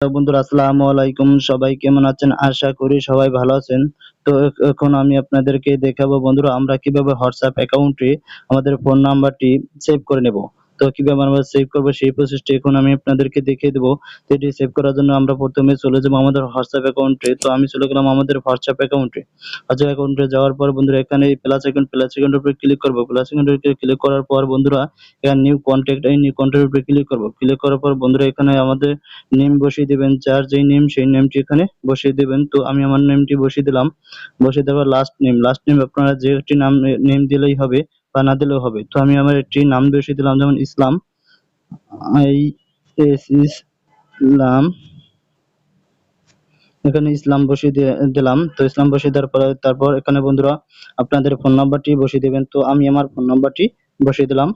বন্ধুরা আসসালামু আলাইকুম, সবাই কেমন আছেন? আশা করি সবাই ভালো আছেন। তো এখন আমি আপনাদেরকে দেখাবো বন্ধুরা আমরা কিভাবে WhatsApp অ্যাকাউন্টে আমাদের ফোন নাম্বারটি সেভ করে নেব। তো কিভাবে আমরা সেভ করব সেই প্রসেসটি এখন আমি আপনাদেরকে দেখিয়ে দেব। তো এটি সেভ করার জন্য আমরা প্রথমে চলে যাব আমাদের WhatsApp অ্যাকাউন্টে। তো আমি চলে গেলাম আমাদের WhatsApp অ্যাকাউন্টে। WhatsApp অ্যাকাউন্টে যাওয়ার পর বন্ধুরা এখানে প্লাস আইকনের উপরে ক্লিক করব। প্লাস আইকনের উপরে ক্লিক করার পর বন্ধুরা এখানে নিউ কনট্যাক্ট এই নিউ কনট্যাক্টের উপরে ক্লিক করব। ক্লিক করার পর বন্ধুরা এখানে আমাদের নেম বসিয়ে দিবেন, যার যেই নেম সেই নেমটি এখানে বসিয়ে দিবেন। তো আমি আমার নেমটি বসিয়ে দিলাম। বসিয়ে দেওয়ার লাস্ট নেম আপনারা যে একটি নেম দিলেই হবে বা না দিলেও হবে। তো আমি আমার একটি নাম বসিয়ে দিলাম, যেমন ইসলাম, ইসলাম। এখানে ইসলাম বসিয়ে দিলাম। তো ইসলাম বসিয়ে দেওয়ার পরে তারপর এখানে বন্ধুরা আপনাদের ফোন নাম্বারটি বসিয়ে দিবেন। তো আমি আমার ফোন নাম্বারটি বসিয়ে দিলাম।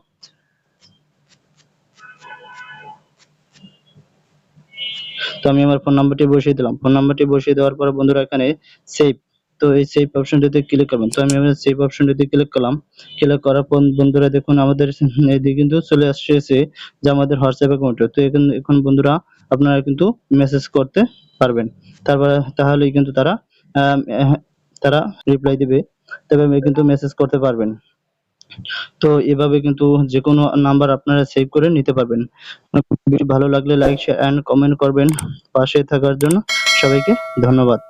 তো আমি আমার ফোন নাম্বারটি বসিয়ে দিলাম। ফোন নাম্বারটি বসিয়ে দেওয়ার পরে বন্ধুরা এখানে সেভ, তো এই সেভ অপশনটিতে ক্লিক করবেন। তো আমি আমার সেভ অপশনটিতে ক্লিক করলাম। ক্লিক করার পর বন্ধুরা দেখুন আমাদের এইদিকে কিন্তু চলে আসছে যে আমাদের হোয়াটসঅ্যাপ অ্যাকাউন্টে। তো এখন বন্ধুরা আপনারা কিন্তু মেসেজ করতে পারবেন। তাহলেই কিন্তু তারা রিপ্লাই দিবে। তবে কিন্তু মেসেজ করতে পারবেন। তো এভাবে কিন্তু যেকোনো নাম্বার আপনারা সেভ করে নিতে পারবেন। ভিডিও ভালো লাগলে লাইক, শেয়ার এন্ড কমেন্ট করবেন। পাশে থাকার জন্য সবাইকে ধন্যবাদ।